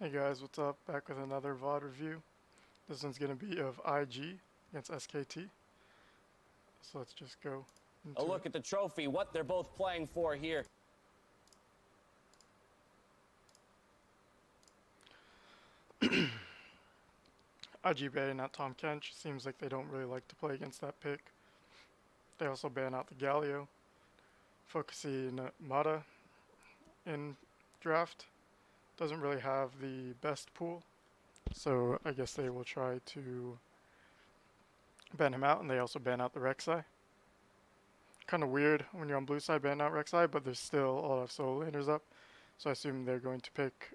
Hey guys, what's up? Back with another VOD review. This one's going to be of IG against SKT. So let's just go into A look at the trophy, what they're both playing for here. IG banning out Tom Kench. Seems like they don't really like to play against that pick. They also ban out the Galio. Focusing Mata in draft. Doesn't really have the best pool. So I guess they will try to ban him out, and they also ban out the Rek'Sai. Kind of weird when you're on blue side ban out Rek'Sai, but there's still a lot of solo laners up. So I assume they're going to pick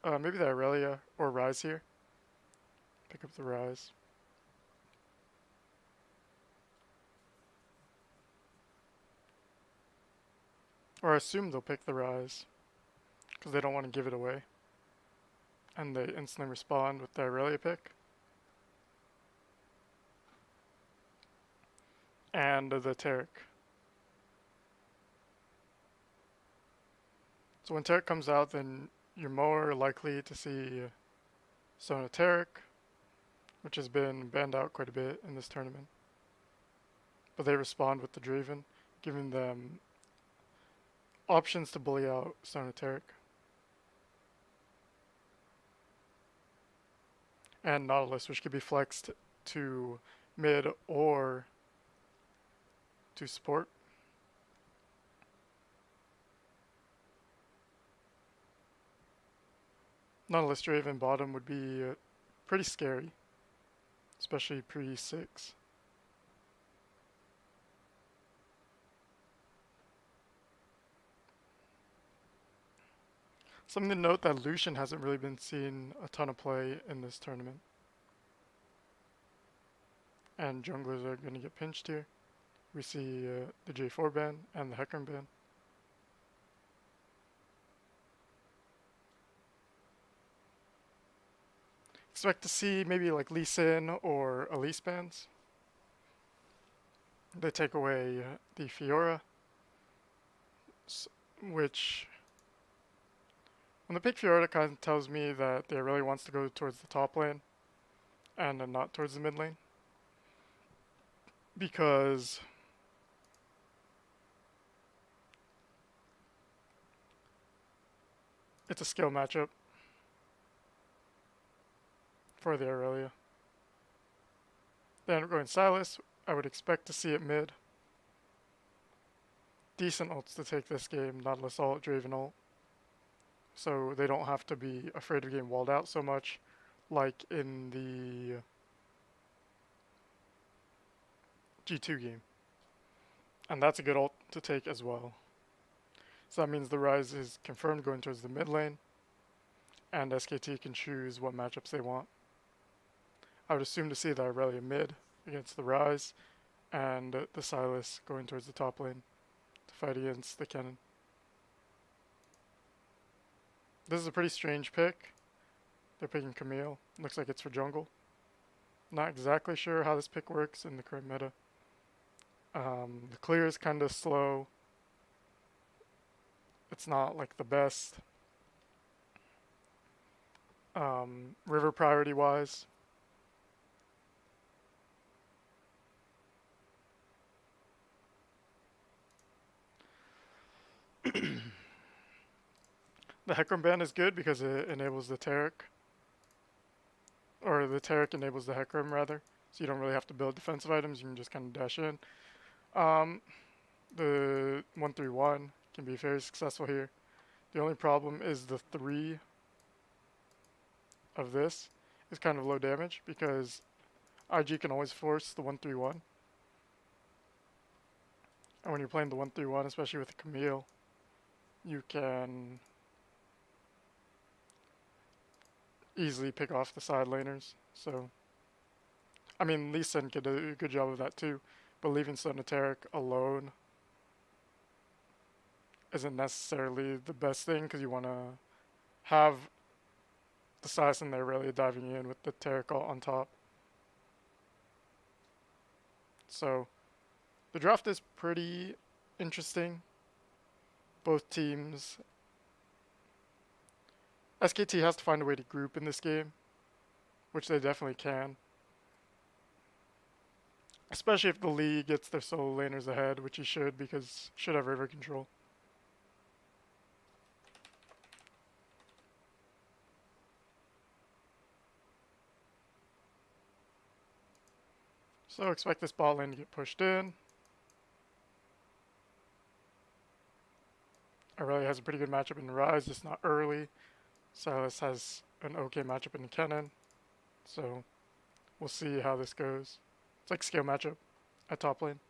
maybe the Aurelia or Rise here. Pick up the Rise. Or I assume they'll pick the Rise, because they don't want to give it away. And they instantly respond with the Aurelia pick. And the taric. So when taric comes out, then you're more likely to see sona taric, which has been banned out quite a bit in this tournament. But they respond with the Draven, giving them options to bully out sona taric. And Nautilus, which could be flexed to mid or to support. Nautilus Draven bottom would be pretty scary, especially pre-6. Something to note that Lucian hasn't really been seeing a ton of play in this tournament. And junglers are going to get pinched here. We see the J4 ban and the Hecarim ban. Expect to see maybe like Lee Sin or Elise bans. They take away the Fiora, which when they pick Fiora, it kind of tells me that they really wants to go towards the top lane and not towards the mid lane. Because it's a skill matchup for the Aurelia. Then we're going Silas. I would expect to see it mid. Decent ults to take this game, Nautilus ult, Draven ult. So they don't have to be afraid of getting walled out so much like in the G2 game. And that's a good ult to take as well. So that means the Rise is confirmed going towards the mid lane, and SKT can choose what matchups they want. I would assume to see the Aurelia mid against the Rise, and the Silas going towards the top lane to fight against the Kennen. This is a pretty strange pick. They're picking Camille. Looks like it's for jungle. Not exactly sure how this pick works in the current meta. The clear is kind of slow. It's not like the best. River priority wise. The Hecarim ban is good because it enables the taric. Or the taric enables the Hecarim rather. So you don't really have to build defensive items, you can just kind of dash in. The 131 can be very successful here. The only problem is the 3 of this is kind of low damage because IG can always force the 131. And when you're playing the 131, especially with the Camille, you can easily pick off the side laners. So, I mean, Lee Sin could do a good job of that too, but leaving sona taric alone isn't necessarily the best thing because you want to have the Silas in there really diving in with the taric on top. So the draft is pretty interesting. Both teams SKT has to find a way to group in this game, which they definitely can. Especially if the Lee gets their solo laners ahead, which he should, because should have river control. So expect this bot lane to get pushed in. Aurelia has a pretty good matchup in the Rise, just not early. Silas has an okay matchup in the Kennen. So we'll see how this goes. It's like skill matchup at top lane.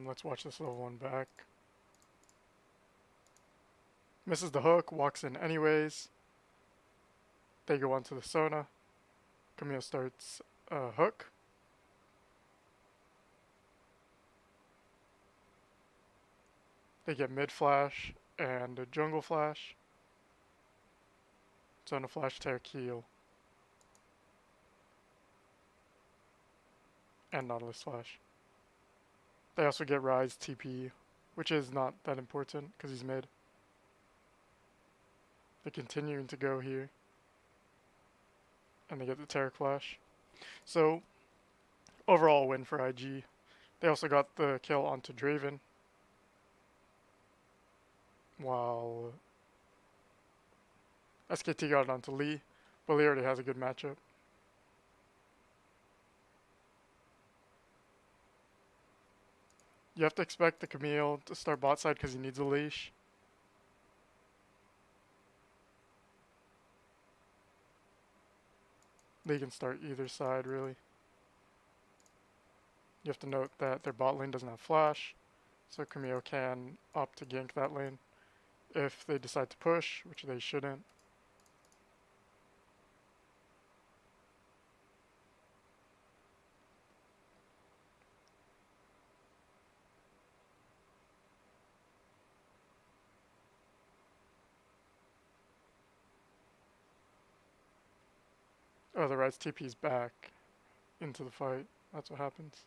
Let's watch this level 1 back. Misses the hook, walks in anyways. They go on to the Sona. Camille starts a hook. They get mid flash and a jungle flash. Sona flash, taric heal. And Nautilus flash. They also get Rise TP, which is not that important because he's mid. They're continuing to go here. And they get the taric flash. So, overall win for IG. They also got the kill onto Draven. While SKT got it onto Lee. But Lee already has a good matchup. You have to expect the Camille to start bot side because he needs a leash. They can start either side, really. You have to note that their bot lane doesn't have flash, so Camille can opt to gank that lane if they decide to push, which they shouldn't. Oh, the Rise TP's back into the fight. That's what happens.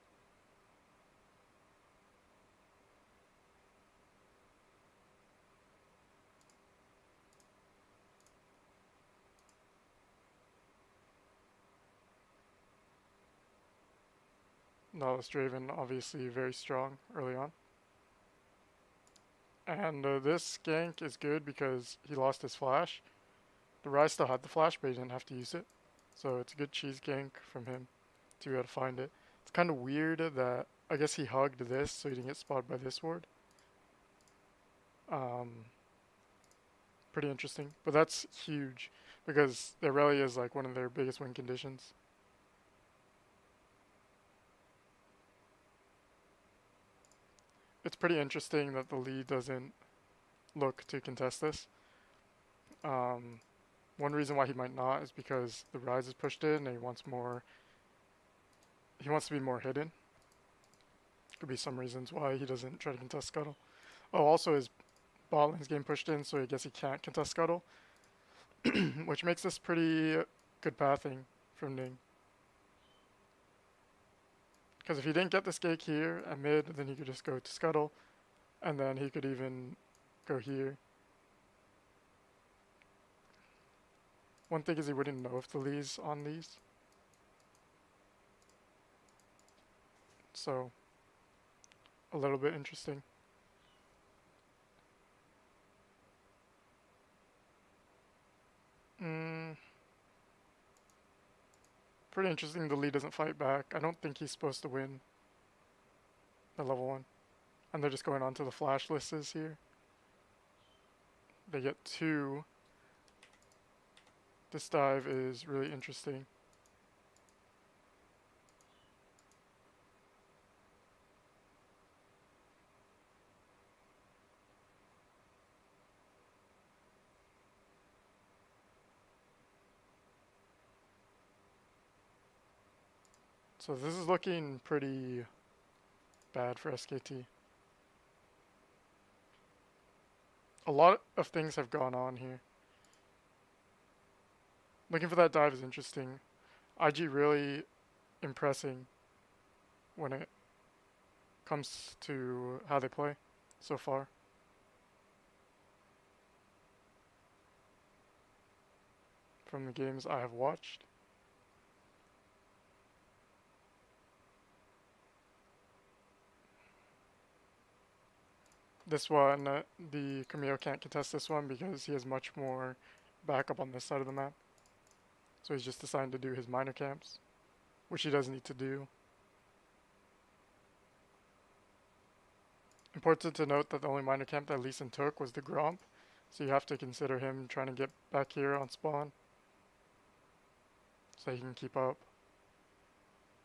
Nautilus Draven obviously very strong early on. And this gank is good because he lost his flash. The Rise still had the flash, but he didn't have to use it. So it's a good cheese gank from him to be able to find it. It's kind of weird that I guess he hugged this so he didn't get spotted by this ward. Pretty interesting. But that's huge because Aurelia is like one of their biggest win conditions. It's pretty interesting that the lead doesn't look to contest this. One reason why he might not is because the Rise is pushed in and he wants to be more hidden. Could be some reasons why he doesn't try to contest Scuttle. Oh, also his bot lane's getting pushed in, so I guess he can't contest Scuttle. Which makes this pretty good pathing from Ning. Because if he didn't get this gank here at mid, then he could just go to Scuttle. And then he could even go here. One thing is he wouldn't know if the Lee's on these. So, a little bit interesting. Pretty interesting the Lee doesn't fight back. I don't think he's supposed to win the level 1. And they're just going on to the flash lists here. They get 2. This dive is really interesting. So this is looking pretty bad for SKT. A lot of things have gone on here. Looking for that dive is interesting. IG really impressing when it comes to how they play so far. From the games I have watched. This one, the Camille can't contest this one because he has much more backup on this side of the map. So he's just assigned to do his minor camps, which he does need to do. Important to note that the only minor camp that Lee Sin took was the Gromp, so you have to consider him trying to get back here on spawn so he can keep up.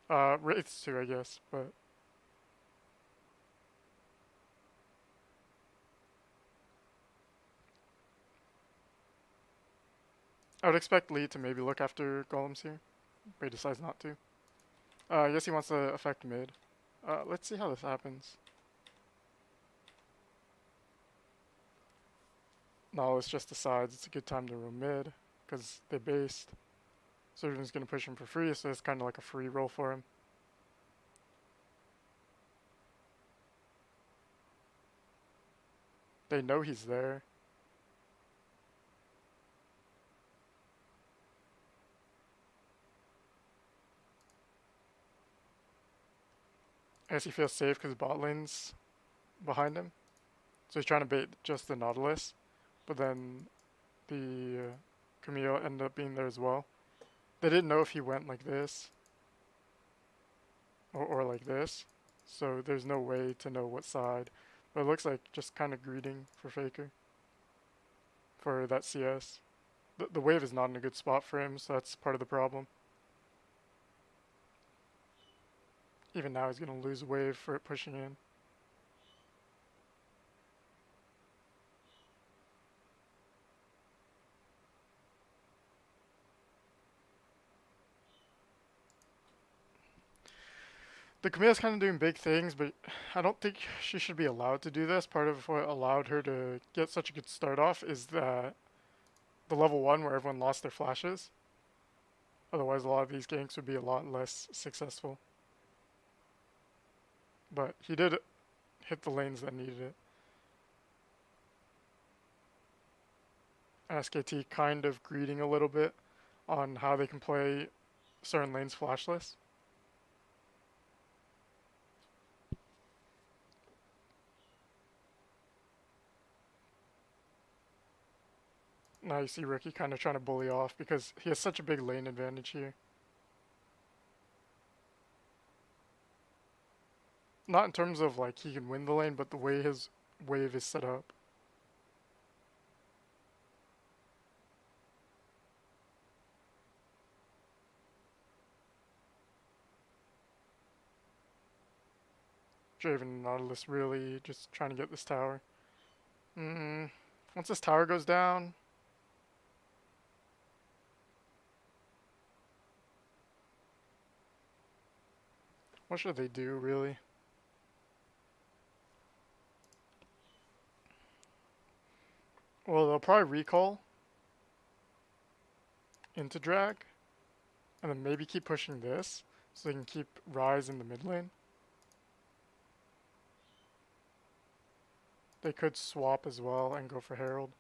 Wraiths too, I guess, but I would expect Lee to maybe look after golems here, but he decides not to. I guess he wants to affect mid. Let's see how this happens. No, it's just the sides. It's a good time to roam mid because they based. So everyone's going to push him for free, so it's kind of like a free roll for him. They know he's there. I guess he feels safe because bot lane's behind him. So he's trying to bait just the Nautilus, but then the Camille ended up being there as well. They didn't know if he went like this or like this, so there's no way to know what side. But it looks like just kind of greeting for Faker for that CS. The wave is not in a good spot for him, so that's part of the problem. Even now he's going to lose wave for it pushing in. The Camille's kind of doing big things, but I don't think she should be allowed to do this. Part of what allowed her to get such a good start off is that the level 1 where everyone lost their flashes. Otherwise a lot of these ganks would be a lot less successful. But he did hit the lanes that needed it. SKT kind of greeting a little bit on how they can play certain lanes flashless. Now you see Ricky kind of trying to bully off because he has such a big lane advantage here. Not in terms of like he can win the lane, but the way his wave is set up. Draven and Nautilus really just trying to get this tower. Once this tower goes down, what should they do really? Well, they'll probably recall into drag, and then maybe keep pushing this so they can keep Rise in the mid lane. They could swap as well and go for Herald.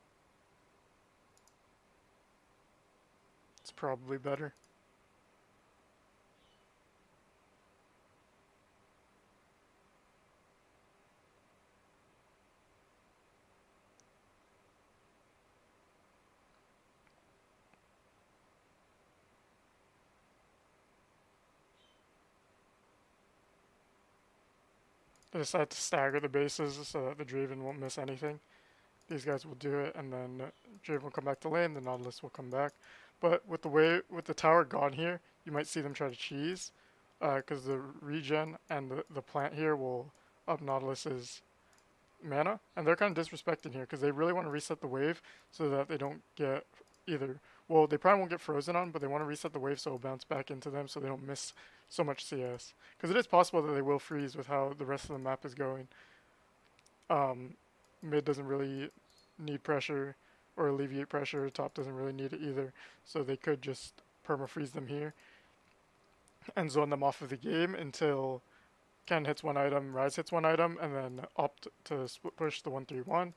It's probably better. They decide to stagger the bases so that the Draven won't miss anything. These guys will do it, and then Draven will come back to lane, the Nautilus will come back. But with the tower gone here, you might see them try to cheese, because the regen and the plant here will up Nautilus's mana, and they're kind of disrespecting here because they really want to reset the wave so that they don't get either. Well, they probably won't get frozen on, but they want to reset the wave so it'll bounce back into them so they don't miss so much CS. Because it is possible that they will freeze with how the rest of the map is going. Mid doesn't really need pressure or alleviate pressure. Top doesn't really need it either, so they could just perma-freeze them here and zone them off of the game until Ken hits one item, Rise hits one item, and then opt to split push the 1-3-1.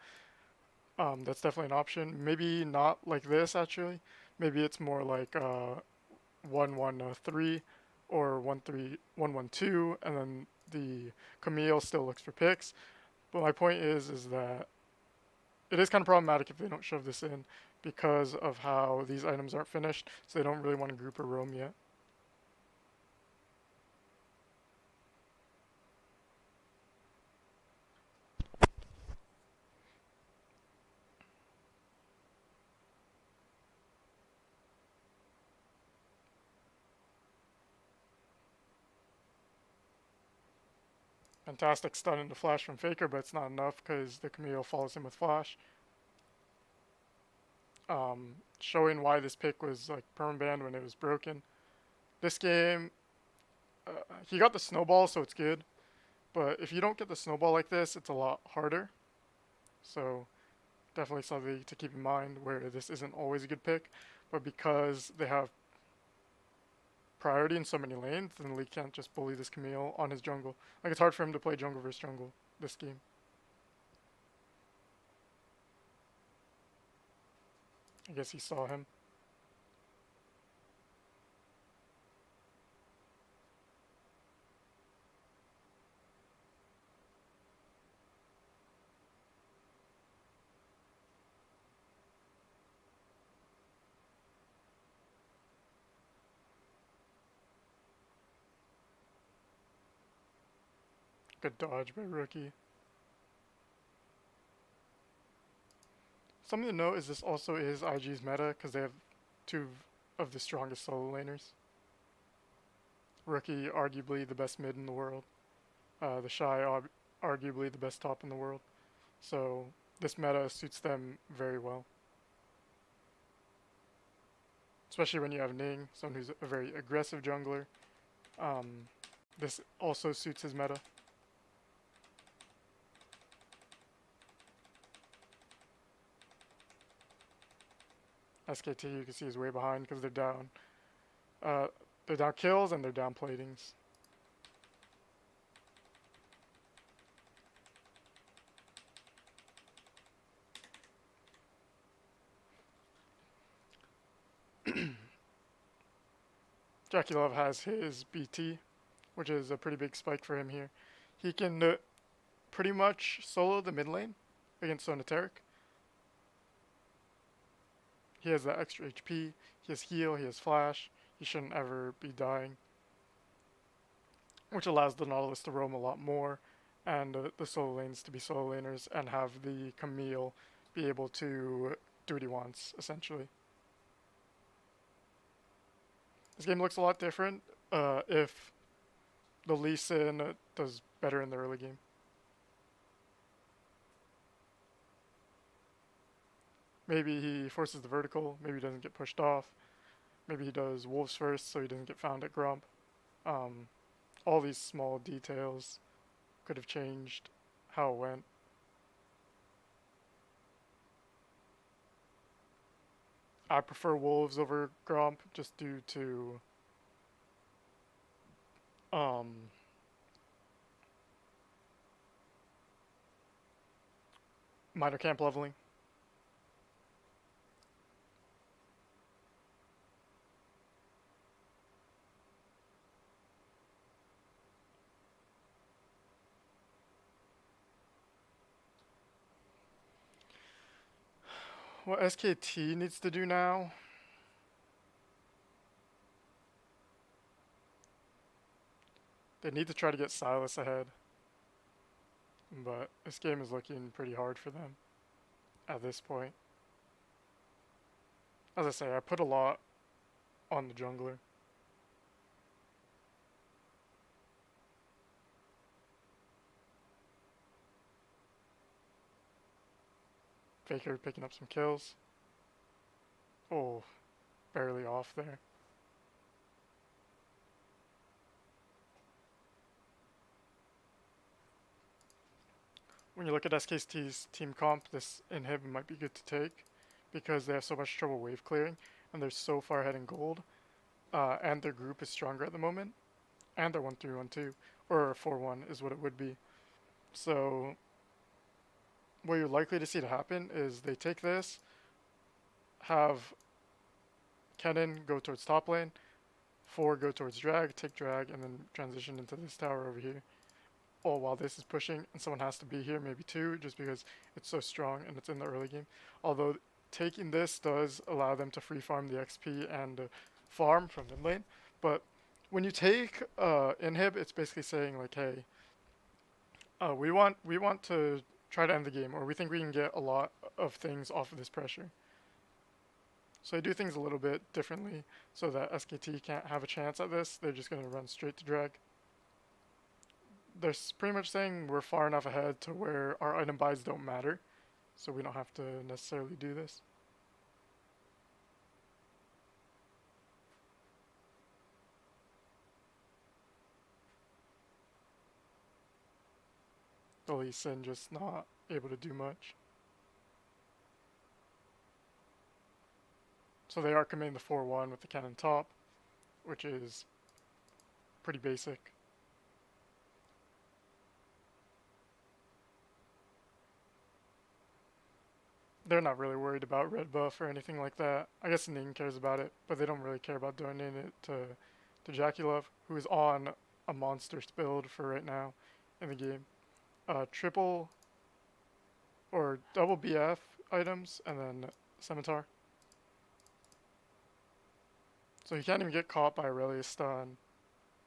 That's definitely an option. Maybe not like this actually. Maybe it's more like 1-1-3 or 1-3-1-1-2, and then the Camille still looks for picks. But my point is that it is kind of problematic if they don't shove this in because of how these items aren't finished, so they don't really want to group or roam yet. Fantastic stun into flash from Faker, but it's not enough because the Camille follows him with flash. Showing why this pick was like perma-banned when it was broken. This game, he got the snowball, so it's good. But if you don't get the snowball like this, it's a lot harder. So definitely something to keep in mind where this isn't always a good pick. But because they have priority in so many lanes, then Lee can't just bully this Camille on his jungle. Like, it's hard for him to play jungle versus jungle this game. I guess he saw him. Good dodge by Rookie. Something to note is this also is IG's meta because they have two of the strongest solo laners. Rookie, arguably the best mid in the world. The Shy, arguably the best top in the world. So this meta suits them very well. Especially when you have Ning, someone who's a very aggressive jungler. This also suits his meta. SKT, you can see, is way behind because they're down. They're down kills and they're down platings. Jackie Love has his BT, which is a pretty big spike for him here. He can pretty much solo the mid lane against Sona taric. He has that extra HP, he has heal, he has flash. He shouldn't ever be dying, which allows the Nautilus to roam a lot more and the solo lanes to be solo laners and have the Camille be able to do what he wants, essentially. This game looks a lot different if the Lee Sin does better in the early game. Maybe he forces the vertical, maybe he doesn't get pushed off, maybe he does wolves first so he doesn't get found at Grump. All these small details could have changed how it went. I prefer wolves over Grump just due to minor camp leveling. What SKT needs to do now, they need to try to get Silas ahead. But this game is looking pretty hard for them at this point. As I say, I put a lot on the jungler. Faker picking up some kills. Oh, barely off there. when you look at SKT's team comp, this inhib might be good to take because they have so much trouble wave clearing and they're so far ahead in gold, and their group is stronger at the moment, and they're 1-3-1-2 or 4-1 is what it would be. So what you're likely to see to happen is they take this, have Kennen go towards top lane, 4 go towards drag, take drag, and then transition into this tower over here. All while this is pushing, and someone has to be here, maybe 2, just because it's so strong and it's in the early game. Although taking this does allow them to free farm the XP and farm from mid lane. But when you take inhib, it's basically saying like, hey, we want to try to end the game, or we think we can get a lot of things off of this pressure. So I do things a little bit differently so that SKT can't have a chance at this. They're just going to run straight to drag. They're pretty much saying we're far enough ahead to where our item buys don't matter, so we don't have to necessarily do this. The Lee Sin just not able to do much. So they are committing the 4-1 with the cannon top, which is pretty basic. They're not really worried about red buff or anything like that. I guess Ning cares about it, but they don't really care about donating it to Jackie Love, who is on a monster build for right now in the game. Triple or double BF items and then Scimitar. So he can't even get caught by Aurelia stun,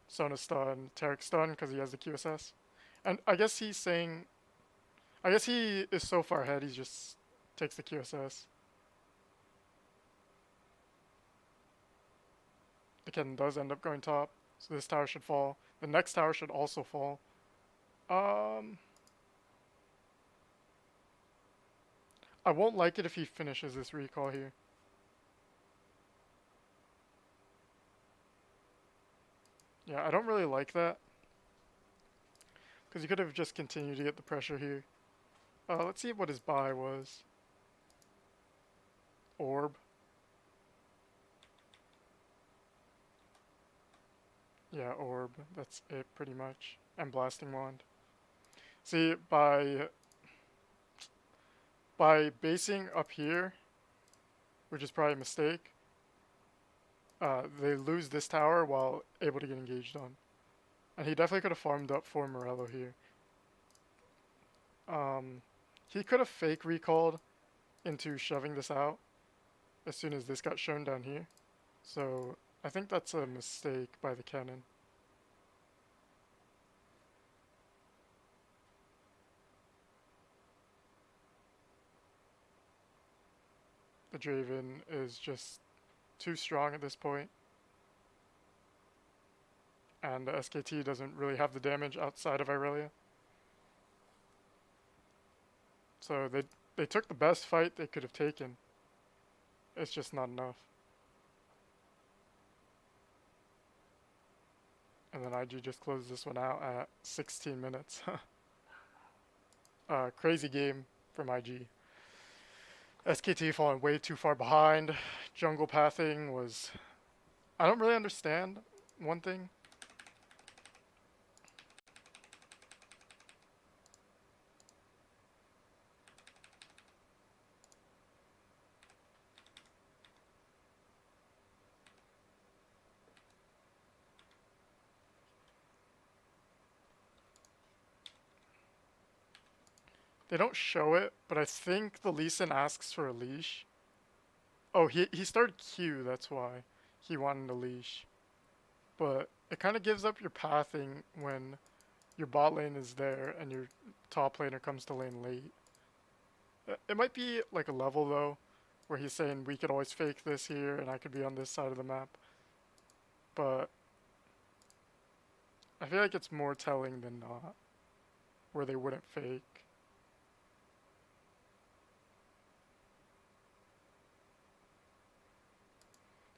Sona stun, Taric stun because he has the QSS. And I guess he's saying, I guess he is so far ahead, he just takes the QSS. The Kennen does end up going top, so this tower should fall. The next tower should also fall. I won't like it if he finishes this recall here. Yeah, I don't really like that. Because he could have just continued to get the pressure here. Let's see what his buy was. Orb. Yeah, orb. That's it pretty much. And blasting wand. See, by basing up here, which is probably a mistake, they lose this tower while able to get engaged on. And he definitely could have farmed up for Morello here. He could have fake recalled into shoving this out as soon as this got shown down here. So I think that's a mistake by the cannon. The Draven is just too strong at this point. And the SKT doesn't really have the damage outside of Irelia. So they took the best fight they could have taken. It's just not enough. And then IG just closed this one out at 16 minutes. Crazy game from IG. SKT falling way too far behind. Jungle pathing was... I don't really understand one thing. They don't show it, but I think the Lee Sin asks for a leash. Oh, he started Q, that's why. He wanted a leash. But it kind of gives up your pathing when your bot lane is there and your top laner comes to lane late. It might be like a level though, where he's saying we could always fake this here and I could be on this side of the map. But I feel like it's more telling than not, where they wouldn't fake.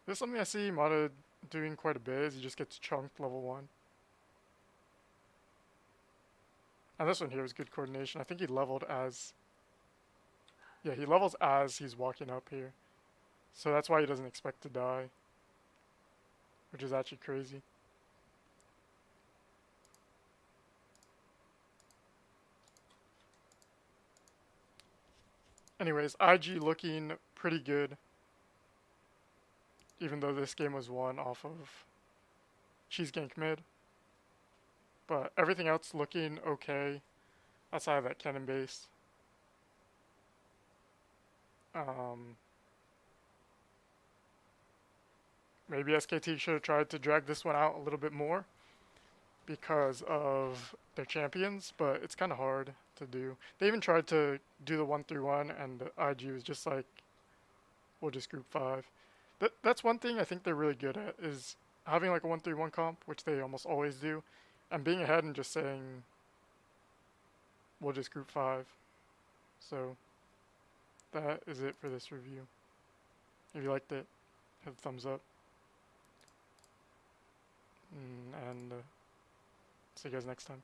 This is something I see Mata doing quite a bit, is he just gets chunked level 1. And this one here was good coordination. I think he leveled as... Yeah, he levels as he's walking up here. So that's why he doesn't expect to die. Which is actually crazy. Anyways, IG looking pretty good. Even though this game was won off of cheese gank mid. But everything else looking okay. Outside of that cannon base. Maybe SKT should have tried to drag this one out a little bit more because of their champions, but it's kind of hard to do. They even tried to do the 1-3-1, and the IG was just like, we'll just group 5. That's one thing I think they're really good at, is having like a 1-3-1 comp, which they almost always do, and being ahead and just saying, we'll just group 5. So that is it for this review. If you liked it, hit a thumbs up. And see you guys next time.